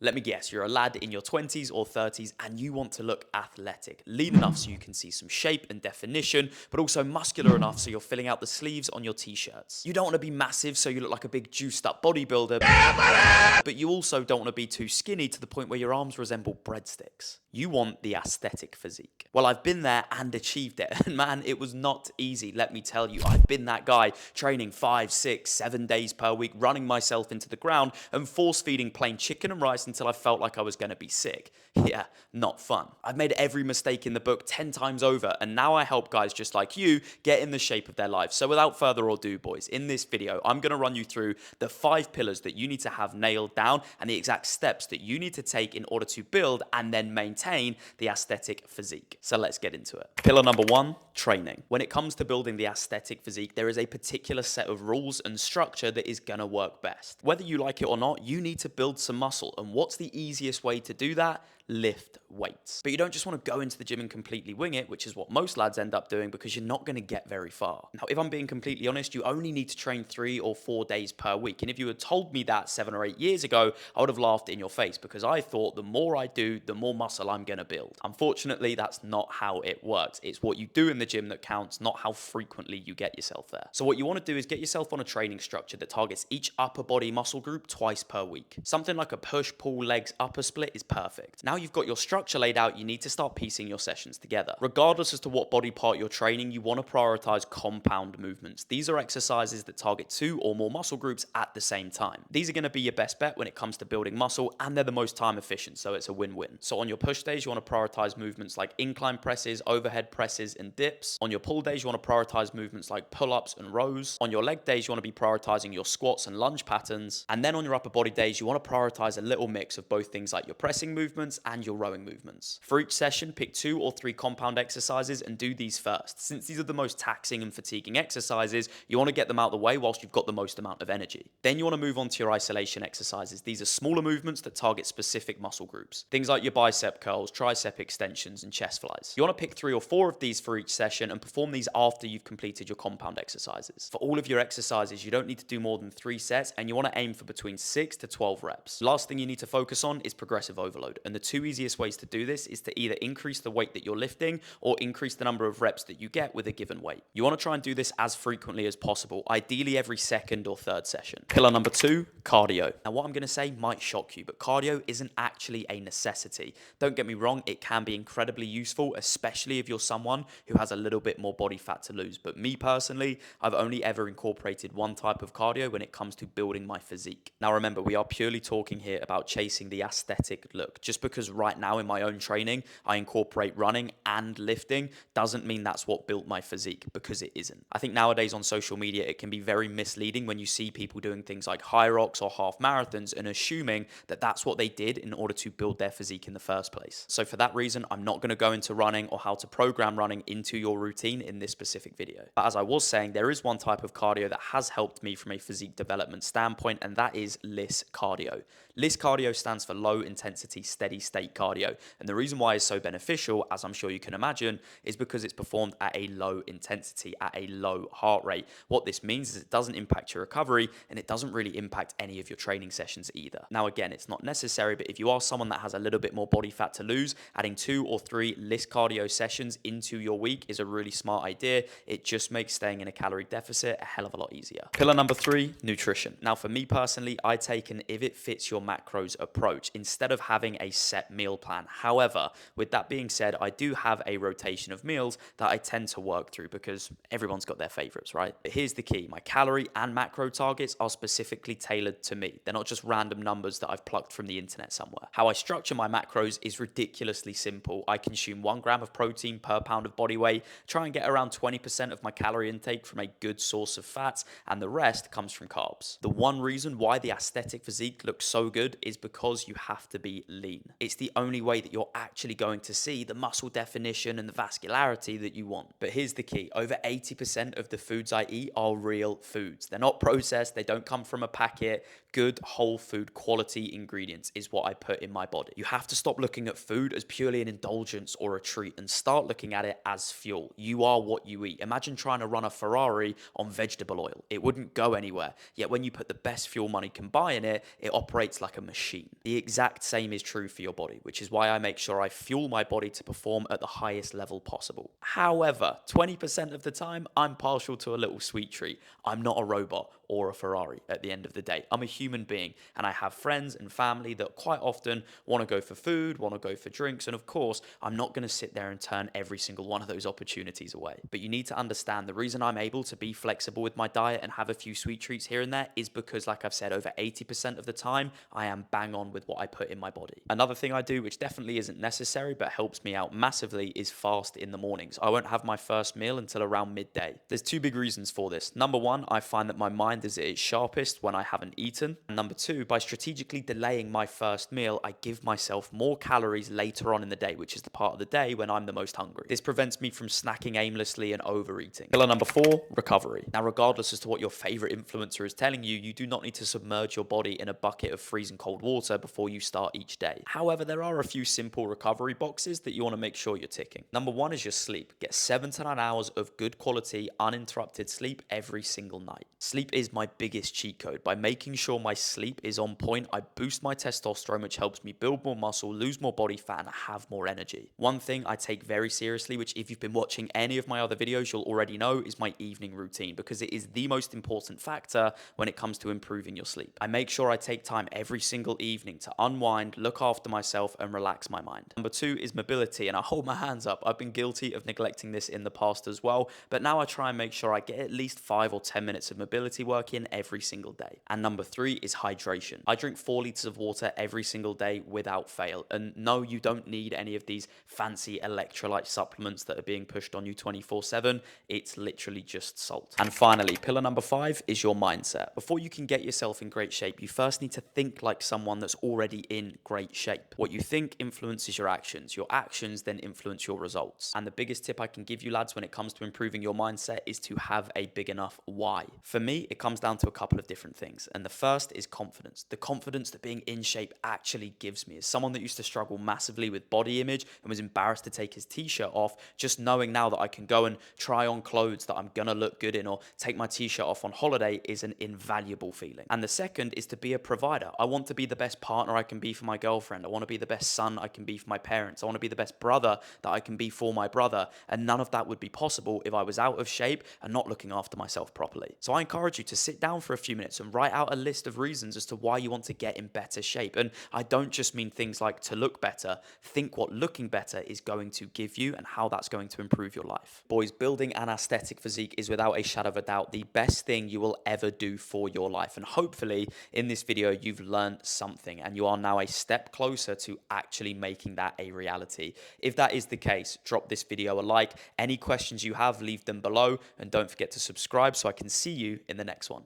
Let me guess, you're a lad in your 20s or 30s and you want to look athletic, lean enough so you can see some shape and definition, but also muscular enough so you're filling out the sleeves on your t-shirts. You don't want to be massive so you look like a big juiced up bodybuilder, but you also don't want to be too skinny to the point where your arms resemble breadsticks. You want the aesthetic physique. Well, I've been there and achieved it, and man, it was not easy, let me tell you. I've been that guy training 5, 6, 7 days per week, running myself into the ground and force feeding plain chicken and rice until I felt like I was going to be sick. Yeah, not fun. I've made every mistake in the book 10 times over, and now I help guys just like you get in the shape of their lives. So without further ado, boys, in this video, I'm going to run you through the 5 pillars that you need to have nailed down and the exact steps that you need to take in order to build and then maintain the aesthetic physique. So let's get into it. Pillar number 1, training. When it comes to building the aesthetic physique, there is a particular set of rules and structure that is going to work best. Whether you like it or not, you need to build some muscle. And what's the easiest way to do that? Lift weights. But you don't just want to go into the gym and completely wing it, which is what most lads end up doing, because you're not going to get very far. Now, if I'm being completely honest, you only need to train 3 or 4 days per week. And if you had told me that 7 or 8 years ago, I would have laughed in your face, because I thought the more I do, the more muscle I'm going to build. Unfortunately, that's not how it works. It's what you do in the gym that counts, not how frequently you get yourself there. So what you want to do is get yourself on a training structure that targets each upper body muscle group twice per week. Something like a push, pull, legs, upper split is perfect. Now you've got your structure laid out, you need to start piecing your sessions together. Regardless as to what body part you're training, you want to prioritize compound movements. These are exercises that target 2 or more muscle groups at the same time. These are going to be your best bet when it comes to building muscle, and they're the most time efficient, so it's a win-win. So on your push days, you want to prioritize movements like incline presses, overhead presses, and dips. On your pull days, you want to prioritize movements like pull-ups and rows. On your leg days, you want to be prioritizing your squats and lunge patterns. And then on your upper body days, you want to prioritize a little mix of both things like your pressing movements and your rowing movements. For each session, pick 2 or 3 compound exercises and do these first. Since these are the most taxing and fatiguing exercises, you want to get them out of the way whilst you've got the most amount of energy. Then you want to move on to your isolation exercises. These are smaller movements that target specific muscle groups. Things like your bicep curls, tricep extensions, and chest flies. You want to pick 3 or 4 of these for each session and perform these after you've completed your compound exercises. For all of your exercises, you don't need to do more than 3 sets, and you want to aim for between 6 to 12 reps. Last thing you need to focus on is progressive overload, and the 2 easiest ways to do this is to either increase the weight that you're lifting or increase the number of reps that you get with a given weight. You want to try and do this as frequently as possible, ideally every 2nd or 3rd session. Pillar number 2, cardio. Now what I'm going to say might shock you, but cardio isn't actually a necessity. Don't get me wrong, it can be incredibly useful, especially if you're someone who has a little bit more body fat to lose. But me personally, I've only ever incorporated one type of cardio when it comes to building my physique. Now remember, we are purely talking here about chasing the aesthetic look. Just because right now in my own training, I incorporate running and lifting doesn't mean that's what built my physique, because it isn't. I think nowadays on social media, it can be very misleading when you see people doing things like high rocks or half marathons and assuming that that's what they did in order to build their physique in the first place. So for that reason, I'm not going to go into running or how to program running into your routine in this specific video. But as I was saying, there is one type of cardio that has helped me from a physique development standpoint, and that is LISS cardio. LISS cardio stands for low intensity steady state cardio, and the reason why it's so beneficial, as I'm sure you can imagine, is because it's performed at a low intensity, at a low heart rate. What this means is it doesn't impact your recovery, and it doesn't really impact any of your training sessions either. Now again, it's not necessary, but if you are someone that has a little bit more body fat to lose, adding 2 or 3 LISS cardio sessions into your week is a really smart idea. It just makes staying in a calorie deficit a hell of a lot easier. Pillar number 3, nutrition. Now for me personally, I take an if it fits your macros approach instead of having a set meal plan. However, with that being said, I do have a rotation of meals that I tend to work through because everyone's got their favorites, right? But here's the key. My calorie and macro targets are specifically tailored to me. They're not just random numbers that I've plucked from the internet somewhere. How I structure my macros is ridiculously simple. I consume 1 gram of protein per pound of body weight, try and get around 20% of my calorie intake from a good source of fats, and the rest comes from carbs. The one reason why the aesthetic physique looks so good is because you have to be lean. It's the only way that you're actually going to see the muscle definition and the vascularity that you want. But here's the key. Over 80% of the foods I eat are real foods. They're not processed. They don't come from a packet. Good whole food quality ingredients is what I put in my body. You have to stop looking at food as purely an indulgence or a treat and start looking at it as fuel. You are what you eat. Imagine trying to run a Ferrari on vegetable oil. It wouldn't go anywhere. Yet when you put the best fuel money can buy in it, it operates like a machine. The exact same is true for your body, which is why I make sure I fuel my body to perform at the highest level possible. However, 20% of the time, I'm partial to a little sweet treat. I'm not a robot or a Ferrari at the end of the day. I'm a human being and I have friends and family that quite often want to go for food, want to go for drinks, and of course, I'm not going to sit there and turn every single one of those opportunities away. But you need to understand the reason I'm able to be flexible with my diet and have a few sweet treats here and there is because, like I've said, over 80% of the time, I am bang on with what I put in my body. Another thing I do, which definitely isn't necessary but helps me out massively, is fast in the mornings. I won't have my first meal until around midday. There's two big reasons for this. Number one, I find that my mind is at its sharpest when I haven't eaten. And number two, by strategically delaying my first meal, I give myself more calories later on in the day, which is the part of the day when I'm the most hungry. This prevents me from snacking aimlessly and overeating. Pillar number four, recovery. Now, regardless as to what your favorite influencer is telling you, you do not need to submerge your body in a bucket of freezing cold water before you start each day. However, there are a few simple recovery boxes that you want to make sure you're ticking. Number one is your sleep. Get 7 to 9 hours of good quality, uninterrupted sleep every single night. Sleep is my biggest cheat code. By making sure my sleep is on point, I boost my testosterone, which helps me build more muscle, lose more body fat, and have more energy. One thing I take very seriously, which if you've been watching any of my other videos, you'll already know, is my evening routine, because it is the most important factor when it comes to improving your sleep. I make sure I take time every single evening to unwind, look after myself, and relax my mind. Number two is mobility, and I hold my hands up. I've been guilty of neglecting this in the past as well, but now I try and make sure I get at least 5 or 10 minutes of mobility work in every single day. And number three is hydration. I drink 4 liters of water every single day without fail. And no, you don't need any of these fancy electrolyte supplements that are being pushed on you 24/7. It's literally just salt. And finally, pillar number 5 is your mindset. Before you can get yourself in great shape, you first need to think like someone that's already in great shape. What you think influences your actions. Your actions then influence your results. And the biggest tip I can give you, lads, when it comes to improving your mindset is to have a big enough why. For me, it comes down to a couple of different things. And the first is confidence. The confidence that being in shape actually gives me. As someone that used to struggle massively with body image and was embarrassed to take his t-shirt off, just knowing now that I can go and try on clothes that I'm gonna look good in or take my t-shirt off on holiday is an invaluable feeling. And the second is to be a provider. I want to be the best partner I can be for my girlfriend. I want to be the best son I can be for my parents. I want to be the best brother that I can be for my brother. And none of that would be possible if I was out of shape and not looking after myself properly. So I encourage you to sit down for a few minutes and write out a list of reasons as to why you want to get in better shape. And I don't just mean things like to look better. Think what looking better is going to give you and how that's going to improve your life. Boys, building an aesthetic physique is without a shadow of a doubt the best thing you will ever do for your life. And hopefully in this video, you've learned something and you are now a step closer to actually making that a reality. If that is the case, drop this video a like. Any questions you have, leave them below, and don't forget to subscribe so I can see you in the next one.